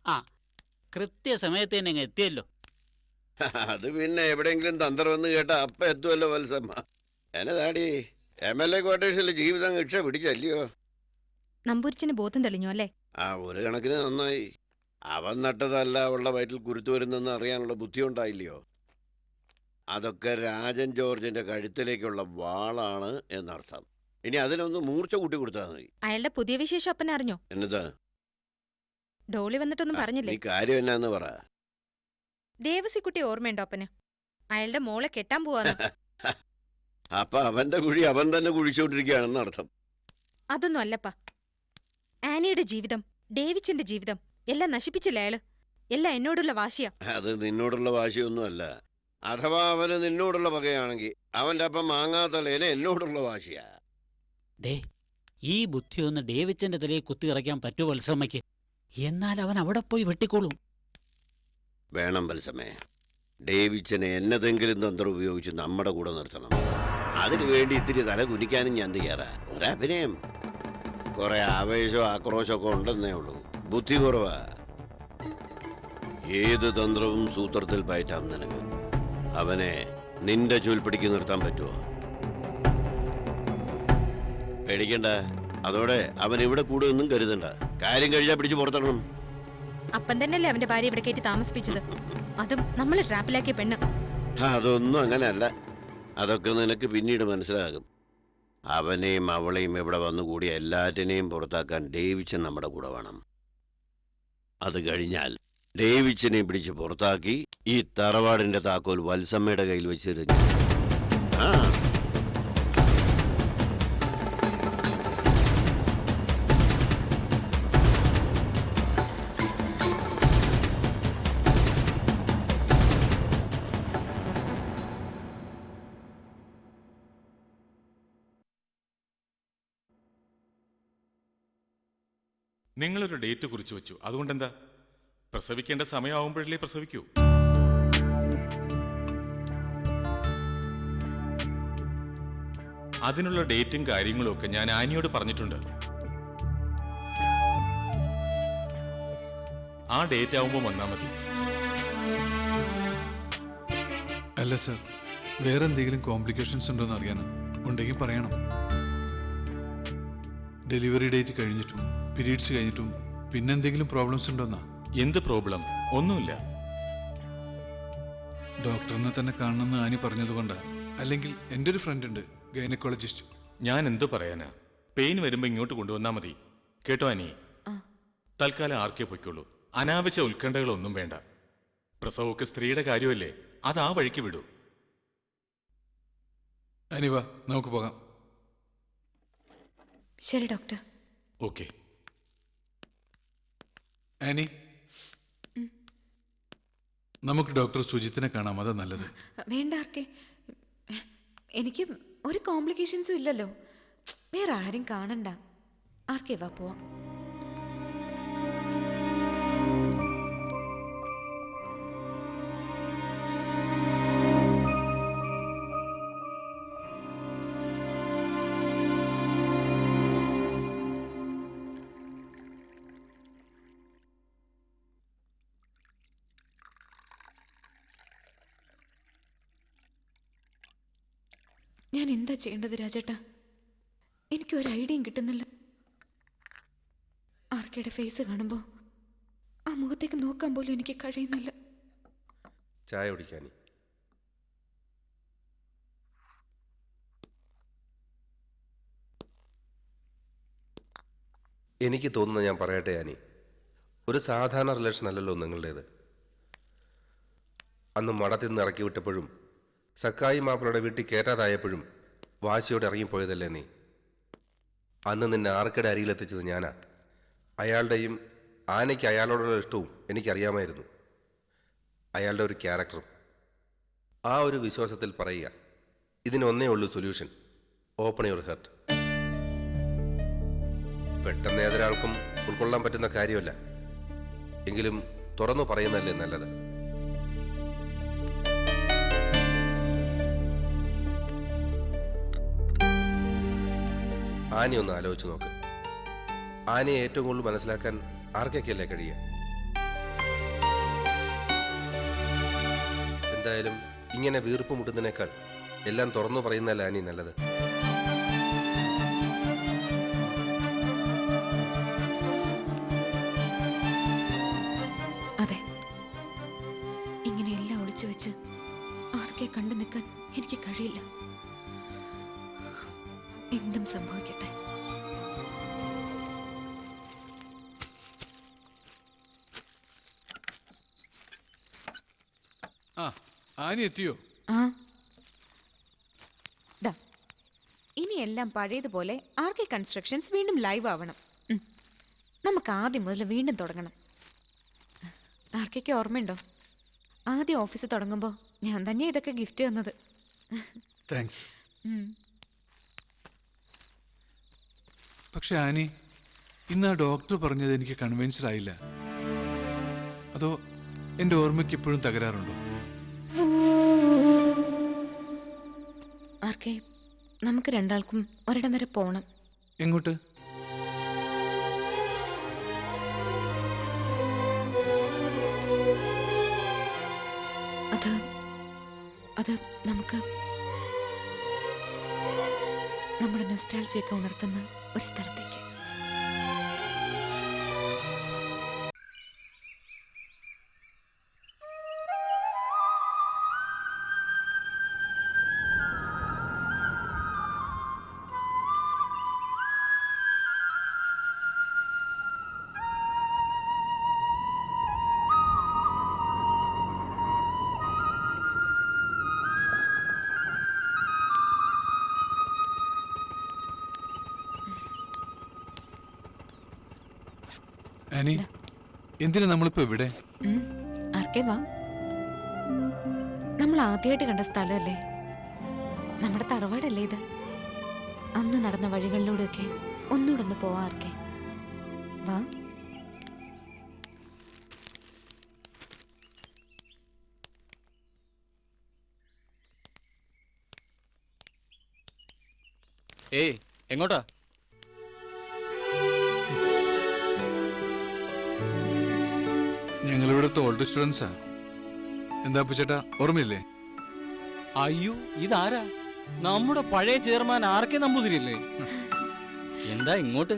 ആ കൃത്യസമയത്ത് തന്നെ അങ്ങ് എത്തിയല്ലോ. അത് പിന്നെ എവിടെയെങ്കിലും തന്ത്രം വന്ന് കേട്ടാ അപ്പ എത്തുമല്ലോ വത്സമ്മ. എന്നതാടി MLA ക്വാർട്ടേഴ്സിൽ ജീവിതം രക്ഷ പിടിച്ചല്ലയോ? നമ്പൂരിച്ചിന് ബോധം തെളിഞ്ഞു അല്ലേ? ആ ഒരു കണക്കിന് നന്നായി. അവൻ നട്ടതല്ല അവളുടെ വയറ്റിൽ കുരുത്തു വരുന്നെന്ന് അറിയാനുള്ള ബുദ്ധി ഉണ്ടായില്ലയോ? അതൊക്കെ രാജൻ ജോർജിന്റെ കഴുത്തിലേക്കുള്ള വാളാണ് എന്നർത്ഥം. ഇനി അതിനൊന്ന് മൂർച്ച കൂട്ടി കൊടുത്താൽ മതി. അയാളുടെ പുതിയ വിശേഷം അപ്പൻ അറിഞ്ഞോ? എന്നതാ? ഡോളി വന്നിട്ടൊന്നും പറഞ്ഞില്ലേ? നീ കാര്യം എന്നാന്ന് പറ. ദേവസിക്കുട്ടി ഓർമ്മയുണ്ടോ അപ്പന്? അയാളുടെ മോളെ കെട്ടാൻ പോവാന്ന്. അപ്പൊ അവന്റെ കുഴി അവൻ തന്നെ കുഴിച്ചോണ്ടിരിക്കുകയാണെന്ന് അർത്ഥം. അതൊന്നും അല്ലപ്പാ. ആനിയുടെ ജീവിതം, ഡേവിച്ചിന്റെ ജീവിതം എല്ലാം നശിപ്പിച്ചില്ല അയാള്. എല്ലാം എന്നോടുള്ള വാശിയാ. അത് നിന്നോടുള്ള വാശിയൊന്നുമല്ല. അഥവാ അവന് നിന്നോടുള്ള പകയാണെങ്കിൽ അവന്റെ അപ്പം മാങ്ങാത്തലേനെ എന്നോടുള്ള വാശിയാ. ദേ ഈ ബുദ്ധിയൊന്ന് ഡേവിച്ചന്റെ തലയിൽ കുത്തിയിറക്കാൻ പറ്റൂ വത്സമ്മയ്ക്ക്? എന്നാൽ അവൻ അവിടെ പോയി വെട്ടിക്കോളും. വേണം വത്സമേ. ഡേവിച്ചനെ എന്നതെങ്കിലും തന്ത്രം ഉപയോഗിച്ച് നമ്മുടെ കൂടെ നിർത്തണം. അതിനു വേണ്ടി ഇത്തിരി തല കുനിക്കാനും ഞാൻ തയ്യാറാ. ഒരഭിനയം, കുറെ ആവേശവും ആക്രോശമൊക്കെ ഉണ്ടെന്നേ ഉള്ളൂ. ബുദ്ധി കുറവാ. ഏത് തന്ത്രവും സൂത്രത്തിൽ പയറ്റാം നിനക്ക്. അവനെ നിന്റെ ചൂൽപ്പിടിക്ക് നിർത്താൻ പറ്റുമോ? പേടിക്കണ്ട. അതോടെ അവൻ ഇവിടെ കൂടുമെന്നും കരുതണ്ട. കാര്യം കഴിച്ചാൽ പിടിച്ച് പുറത്തിടണം. അപ്പൻ തന്നെയല്ലേ അവന്റെ ഭാര്യ ഇവിടെ കയറ്റി താമസിപ്പിച്ചത്? അതും നമ്മള് ട്രാപ്പിലാക്കിയ പെണ്ണ്. അതൊന്നും അങ്ങനെയല്ല. അതൊക്കെ നിനക്ക് പിന്നീട് മനസ്സിലാകും. അവനെയും അവളെയും ഇവിടെ വന്നുകൂടി എല്ലാറ്റിനെയും പുറത്താക്കാൻ ഡേവിച്ചൻ നമ്മുടെ കൂടെ വേണം. അത് കഴിഞ്ഞാൽ ഡേവിച്ചനെ പിടിച്ച് പുറത്താക്കി ഈ തറവാടിന്റെ താക്കോൽ വത്സമ്മയുടെ കയ്യിൽ വെച്ചെറിഞ്ഞു. നിങ്ങളൊരു ഡേറ്റ് കുറിച്ച് വെച്ചു. അതുകൊണ്ടെന്താ? പ്രസവിക്കേണ്ട സമയമാവുമ്പോഴല്ലേ പ്രസവിക്കൂ. അതിനുള്ള ഡേറ്റും കാര്യങ്ങളും ഒക്കെ ഞാൻ ആനിയോട് പറഞ്ഞിട്ടുണ്ട്. ആ ഡേറ്റ് ആവുമ്പോൾ വന്നാൽ മതി. അല്ല സർ, വേറെ എന്തെങ്കിലും കോംപ്ലിക്കേഷൻസ് ഉണ്ടോന്ന് അറിയാനാ. ഉണ്ടെങ്കിൽ പറയണം. ഡെലിവറി ഡേറ്റ് കഴിഞ്ഞിട്ടും പീരീഡ്സ് കഴിഞ്ഞിട്ടും പിന്നെന്തെങ്കിലും പ്രോബ്ലംസ് ഉണ്ടോന്നാ? എന്ത് പ്രോബ്ലം? ഒന്നുമില്ല. ഡോക്ടറിനെ തന്നെ കാണണമെന്ന് ആനി പറഞ്ഞതുകൊണ്ടാ. അല്ലെങ്കിൽ എൻ്റെ ഒരു ഫ്രണ്ട് ഉണ്ട്, ഗൈനക്കോളജിസ്റ്റ്. ഞാൻ എന്ത് പറയാനാ? പെയിൻ വരുമ്പോ ഇങ്ങോട്ട് കൊണ്ടുവന്നാ മതി. കേട്ടോ ആനി? തൽക്കാലം ആർക്കേ പൊയ്ക്കുള്ളൂ. അനാവശ്യ ഉത്കണ്ഠകളൊന്നും വേണ്ട. പ്രസവമൊക്കെ സ്ത്രീയുടെ കാര്യമല്ലേ, അത് ആ വഴിക്ക് വിടൂ. ആനി വാ, നമുക്ക് പോകാം. ശരി ഡോക്ടർ. ഓക്കെ. ആനി, നമുക്ക് ഡോക്ടർ സുജിത്തിനെ കാണാം. അതാ നല്ലത്. വേണ്ട ആർക്കെ, എനിക്ക് ഒരു കോംപ്ലിക്കേഷൻസും ഇല്ലല്ലോ. വേറെ ആരും കാണണ്ട. ആർക്കെ വാ പോവാം. ഞാൻ എന്താ ചെയ്യേണ്ടത് രാജേട്ടാ? എനിക്കൊരു ഐഡിയയും കിട്ടുന്നില്ല. ആർക്കയുടെ ഫേസ് കാണുമ്പോൾ ആ മുഖത്തേക്ക് നോക്കാൻ പോലും എനിക്ക് കഴിയുന്നില്ല. ചായ കുടിക്കാൻ. എനിക്ക് തോന്നുന്നത് ഞാൻ പറയട്ടെ ആനി. ഒരു സാധാരണ റിലേഷൻ അല്ലല്ലോ നിങ്ങളുടേത്. അന്ന് മഠത്തിൽ നിന്ന് ഇറക്കി വിട്ടപ്പോഴും സക്കായി മാപ്പിളയുടെ വീട്ടിൽ കയറ്റാതായപ്പോഴും വാശിയോടെ ഇറങ്ങിപ്പോയതല്ലേ നീ? അന്ന് നിന്നെ ആർക്കയുടെ അരികിലെത്തിച്ചത് ഞാനാ. അയാളുടെയും ആനയ്ക്ക് അയാളോടുള്ള ഇഷ്ടവും എനിക്കറിയാമായിരുന്നു. അയാളുടെ ഒരു ക്യാരക്ടറും. ആ ഒരു വിശ്വാസത്തിൽ പറയുക, ഇതിനൊന്നേ ഉള്ളൂ സൊല്യൂഷൻ: ഓപ്പൺ യുവർ ഹാർട്ട്. പെട്ടെന്ന് ഏതൊരാൾക്കും ഉൾക്കൊള്ളാൻ പറ്റുന്ന കാര്യമല്ല. എങ്കിലും തുറന്നു പറയുന്നതല്ലേ നല്ലത്. ആനി ഒന്ന് ആലോചിച്ച് നോക്ക്. ആനയെ ഏറ്റവും കൂടുതൽ മനസ്സിലാക്കാൻ ആർക്കൊക്കെയല്ലേ കഴിയുക? എന്തായാലും ഇങ്ങനെ വീർപ്പ് മുട്ടുന്നതിനേക്കാൾ എല്ലാം തുറന്നു പറയുന്നതല്ല ആനി നല്ലത്. അതെ, ഇങ്ങനെ എല്ലാം ഒളിച്ചു വെച്ച് ആർക്കെ കണ്ടു നിൽക്കാൻ എനിക്ക് കഴിയില്ല. എന്തും സംഭവിക്കട്ടെ. ആ ആനി എത്തിയോ? ആ ദാ, ഇനി എല്ലാം പഴയതുപോലെ ആർക്കെ കൺസ്ട്രക്ഷൻസ് വീണ്ടും ലൈവ് ആവണം. നമുക്ക് ആദ്യം മുതൽ വീണ്ടും തുടങ്ങണം. ആർക്കൊക്കെ ഓർമ്മയുണ്ടോ? ആദ്യം ഓഫീസ് തുടങ്ങുമ്പോൾ ഞാൻ തന്നെ ഇതൊക്കെ ഗിഫ്റ്റ് തന്നത്. താങ്ക്സ്. ഉം. പക്ഷെ ആനി, ഇന്ന് ആ ഡോക്ടർ പറഞ്ഞത് എനിക്ക് കൺവിൻസ്ഡ് ആയില്ല. അതോ എൻ്റെ ഓർമ്മയ്ക്ക് ഇപ്പോഴും തകരാറുണ്ടോ? ആർക്കെ, നമുക്ക് രണ്ടാൾക്കും ഒരിടം വരെ പോണം. എങ്ങോട്ട്? അത് നമുക്ക് നമ്മുടെ നൊസ്റ്റാൾജിയൊക്കെ ഉണർത്തുന്ന ഒരു സ്ഥലത്തേക്ക്. ആനി, എന്തിനാ നമ്മളിപ്പോ ഇവിടെ? ആർക്കെ വാ, നമ്മൾ ആദ്യമായിട്ട് കണ്ട സ്ഥലമല്ലേ, നമ്മുടെ തറവാടല്ലേ ഇത്. അന്ന് നടന്ന വഴികളിലൂടെയൊക്കെ ഒന്നുകൂടെ ഒന്ന് പോവാ. ആർക്കെ വാ. ഏയ്, എങ്ങോട്ടാ? ഞങ്ങളിവിടുത്തെ ഓൾഡ് സ്റ്റുഡൻസാ. എന്താ ചേട്ടാ, ഓർമ്മയില്ലേ? അയ്യോ, ഇതാരാ? നമ്മുടെ പഴയ ചെയർമാൻ ആർക്കെ നമ്പൂതിരിയല്ലേ? എന്താ ഇങ്ങോട്ട്?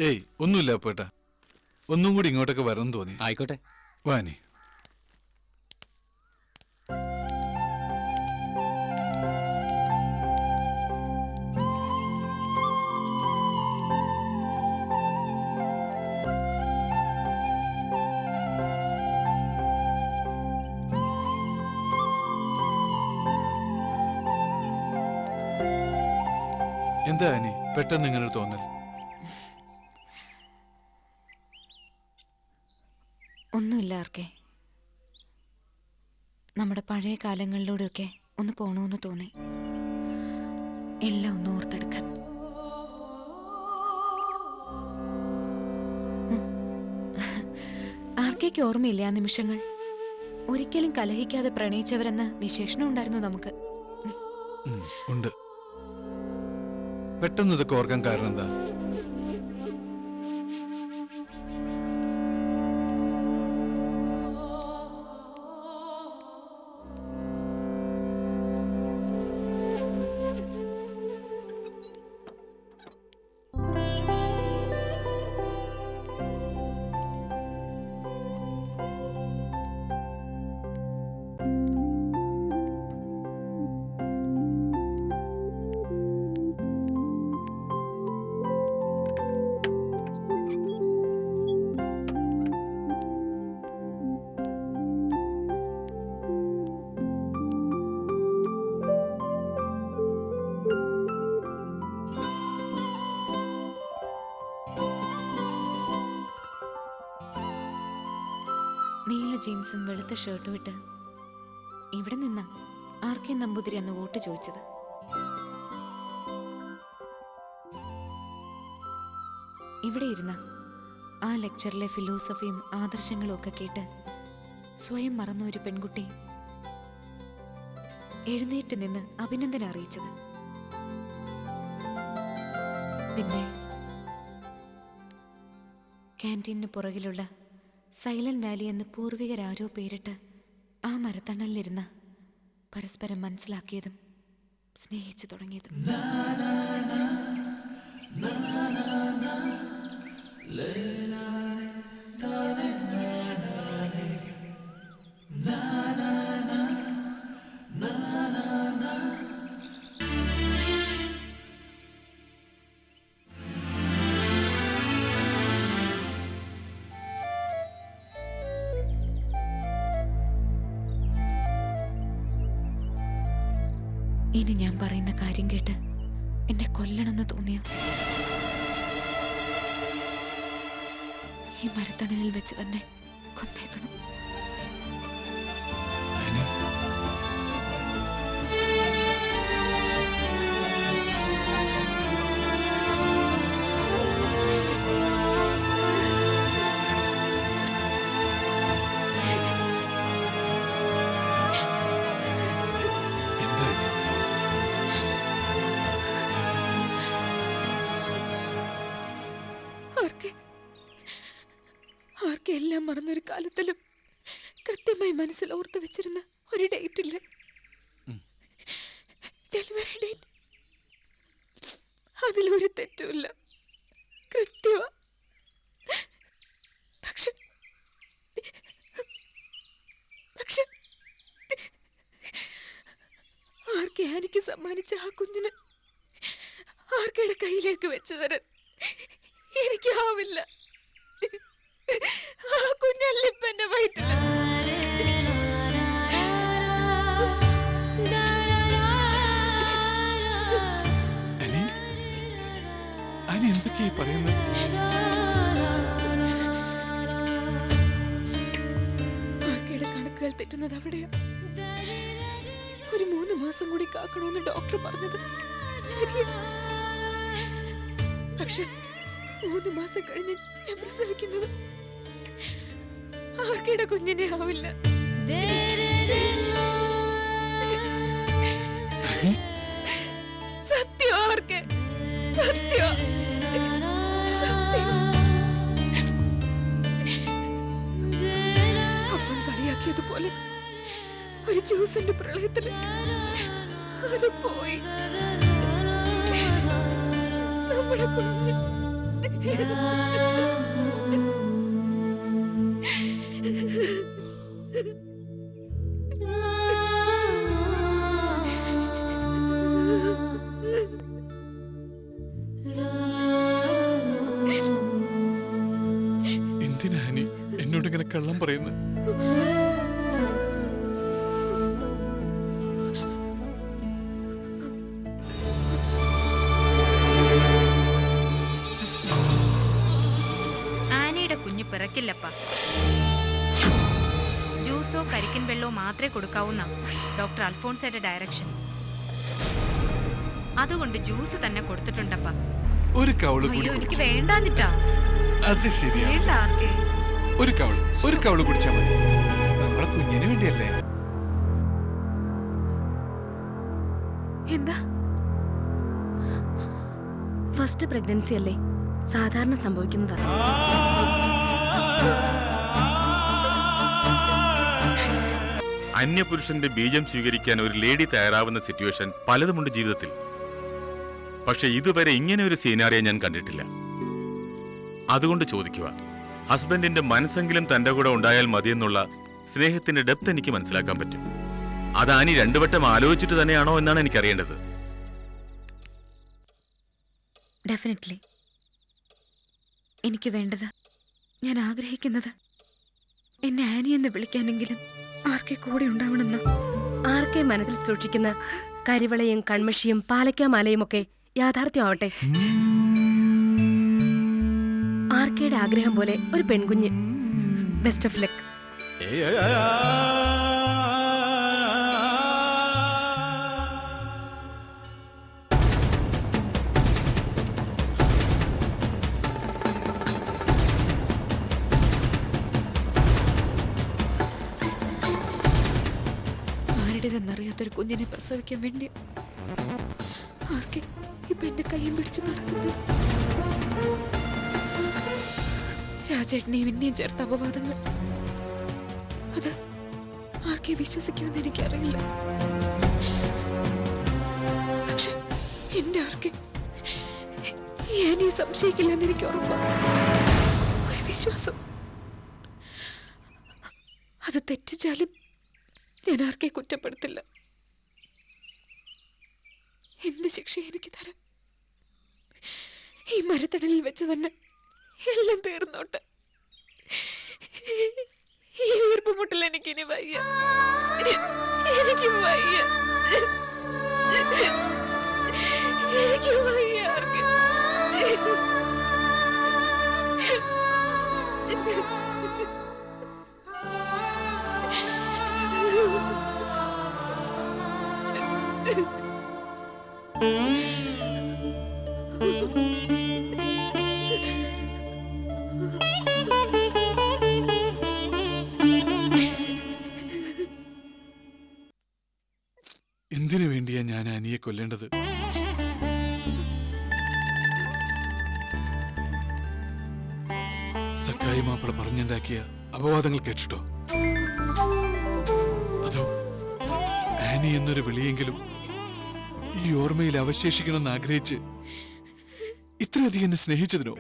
ഏയ്, ഒന്നുമില്ല അപ്പേട്ടാ. ഒന്നും കൂടി ഇങ്ങോട്ടൊക്കെ വരണം തോന്നി. ആയിക്കോട്ടെ. വാനി. എന്താ ആനി പെട്ടെന്ന് ഇങ്ങനെ തോന്നൽ? ഒന്നുമില്ല ആർക്കെ, നമ്മുടെ പഴയ കാലങ്ങളിലൂടെയൊക്കെ ഒന്ന് പോണമെന്ന് തോന്നി. എല്ലാം ഒന്ന് ഓർത്തെടുക്കാൻ. ആർക്കേക്ക് ഓർമ്മയില്ല ആ നിമിഷങ്ങൾ? ഒരിക്കലും കലഹിക്കാതെ പ്രണയിച്ചവരെന്ന വിശേഷണം ഉണ്ടായിരുന്നു നമുക്ക്. ഉണ്ട്. പെട്ടെന്ന് ഇതൊക്കെ ഓർക്കാൻ കാരണം എന്താ? നീല ജീൻസും വെളുത്ത ഷർട്ടും ഇട്ട് ഇവിടെ നിന്ന ആർക്കെ നമ്പൂതിരി അന്ന് വോട്ട് ചോദിച്ചത്. ഇവിടെ ഇരുന്ന ആ ലെക്ചറിലെ ഫിലോസഫിയും ആദർശങ്ങളും ഒക്കെ കേട്ട് സ്വയം മറന്ന ഒരു പെൺകുട്ടി എഴുന്നേറ്റ് നിന്ന് അഭിനന്ദനം അറിയിച്ചത്. പിന്നെ ക്യാൻറ്റീനു പുറകിലുള്ള സൈലന്റ് വാലി എന്ന് പൂർവികരാരോ പേരിട്ട് ആ മരത്തണലിലിരുന്ന് പരസ്പരം മനസ്സിലാക്കിയതും സ്നേഹിച്ചു തുടങ്ങിയതും. ഇനി ഞാൻ പറയുന്ന കാര്യം കേട്ട് എന്നെ കൊല്ലണമെന്ന് തോന്നിയോ? ഈ മരത്തണലിൽ വെച്ച് തന്നെ കൊന്നേക്കണം. എല്ലാം മറന്നൊരു കാലത്തിലും കൃത്യമായി മനസ്സിൽ ഓർത്ത് വെച്ചിരുന്ന ഒരു ഡേറ്റ് ഇല്ല. Delivery date. അതിലൊരു തെറ്റുമില്ല, കൃത്യമാ. പക്ഷെ ആർക്കെ എനിക്ക് സമ്മാനിച്ച ആ കുഞ്ഞിന് ആർക്കയുടെ കയ്യിലേക്ക് വെച്ചു തരാൻ എനിക്കാവില്ല. ആ കുഞ്ഞല്ലിപ്പ എന്റെ വയറ്റില്. എന്തൊക്കെയാ പറയുന്നത്? ആർക്കയുടെ കണക്കുകൾ തെറ്റുന്നത് അവിടെയാ. ഒരു 3 മാസം കൂടി കാക്കണമെന്ന് ഡോക്ടർ പറഞ്ഞത് ശരിയാ. പക്ഷെ 3 മാസം കഴിഞ്ഞ് ഞാൻ പ്രസവിക്കുന്നത് ആർക്കയുടെ കുഞ്ഞിനെ ആവില്ല. സത്യം ആർക്ക്, സത്യം സത്യം. അപ്പം കളിയാക്കിയതുപോലെ ഒരു ജ്യൂസിന്റെ പ്രളയത്തില് അത് പോയി. നമ്മുടെ കുഞ്ഞ് എന്തിനാ ഹനി എന്നോടിങ്ങനെ കള്ളം പറയുന്നത്? പിറക്കില്ലപ്പാ. ജ്യൂസോ കരിക്കിൻ വെള്ളമോ മാത്രമേ കൊടുക്കാവൂന്ന ഡോക്ടർ അൽഫോൺസയുടെ ഡയറക്ഷൻ. അതുകൊണ്ട് ജ്യൂസ് തന്നെ കൊടുത്തിട്ടുണ്ടപ്പാ. ഒരു കവള് കൂടി. എനിക്ക് വേണ്ടാന്നിട്ടാ. അത് ശരിയാ. ഒരു കവള് കുടിച്ചാ മതി. നമ്മളെ കുഞ്ഞിന് വേണ്ടിയല്ലേ. എന്താ? ഫസ്റ്റ് പ്രഗ്നൻസി അല്ലേ, സാധാരണ സംഭവിക്കുന്നതാ. അന്യപുരുഷന്റെ ബീജം സ്വീകരിക്കാൻ ഒരു ലേഡി തയ്യാറാവുന്ന സിറ്റുവേഷൻ പലതുമുണ്ട് ജീവിതത്തിൽ. പക്ഷെ ഇതുവരെ ഇങ്ങനെ ഒരു സീനാറിയോ ഞാൻ കണ്ടിട്ടില്ല. അതുകൊണ്ട് ചോദിക്കുക, ഹസ്ബൻഡിന്റെ മനസ്സെങ്കിലും തന്റെ കൂടെ ഉണ്ടായാൽ മതിയെന്നുള്ള സ്നേഹത്തിന്റെ ഡെപ്ത് എനിക്ക് മനസ്സിലാക്കാൻ പറ്റും. അത് ആനി 2 വട്ടം ആലോചിച്ചിട്ട് തന്നെയാണോ എന്നാണ് എനിക്കറിയേണ്ടത്. ഡെഫിനറ്റ്ലി. എനിക്ക് വേണ്ടത്, ഞാൻ ആഗ്രഹിക്കുന്നത്, എന്നെ ആനി എന്ന് വിളിക്കാനെങ്കിലും ആർക്കെ കൂടെ ഉണ്ടാവണമെന്ന്. ആർക്കെ മനസ്സിൽ സൂക്ഷിക്കുന്ന കരിവളയും കൺമഷിയും പാലക്കാമാലയും ഒക്കെ യാഥാർത്ഥ്യമാവട്ടെ. ആർക്കയുടെ ആഗ്രഹം പോലെ ഒരു പെൺകുഞ്ഞ്. Best of luck. ആരുടേതെന്നറിയാത്തൊരു കുഞ്ഞിനെ പ്രസവിക്കാൻ വേണ്ടി ആർക്കെ ഇപ്പൊ എന്റെ കയ്യും പിടിച്ച് നടക്കുന്നത്. രാജേട്ടനെയും എന്നെയും ചേർത്ത അപവാദങ്ങൾ, അത് ആർക്കെ ആർക്കെ വിശ്വസിക്കുമെന്ന് എനിക്കറിയില്ല. പക്ഷെ എന്റെ ആർക്കെ ഞാൻ ഈ സംശയിക്കില്ലെന്ന് എനിക്ക് ഉറപ്പാണ്. ഒരു വിശ്വാസം. അത് തെറ്റിച്ചാലും ഞാൻ ആർക്കെ കുറ്റപ്പെടുത്തില്ല. എന്ത് ശിക്ഷ എനിക്ക് തരാം? ഈ മരത്തണലിൽ വെച്ച് തന്നെ എല്ലാം തീർന്നോട്ടെ. ഈ വീർപ്പുമുട്ടൽ എനിക്കിനി വയ്യ. എനിക്ക് വയ്യ. എനിക്ക് വയ്യ ആർക്ക്. എന്തിനു വേണ്ടിയാ ഞാൻ ആനിയെ കൊല്ലേണ്ടത്? സക്കായി മാപ്പിള പറഞ്ഞുണ്ടാക്കിയ അപവാദങ്ങൾ കേട്ടിട്ടോ? അതോ ആനി എന്നൊരു വിളിയെങ്കിലും ഈ ഓർമ്മയിൽ അവശേഷിക്കണമെന്ന് ആഗ്രഹിച്ച് ഇത്രയധികം എന്നെ സ്നേഹിച്ചതിനോ?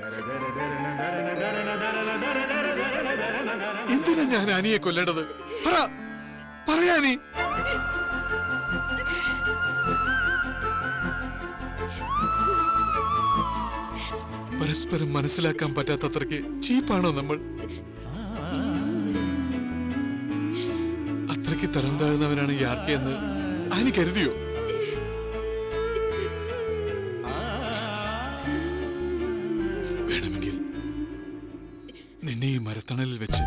എന്തിനാ ഞാൻ ആനിയെ കൊല്ലേണ്ടത്? പറയാനി. പരസ്പരം മനസ്സിലാക്കാൻ പറ്റാത്തത്രയ്ക്ക് ചീപ്പാണോ നമ്മൾ? അത്രയ്ക്ക് തരം താഴ്ന്നവനാണ് ഈ ആർക്കെ എന്ന് ആനി കരുതിയോ? വേണമെങ്കിൽ നിന്നെ ഈ മരത്തണലിൽ വെച്ച്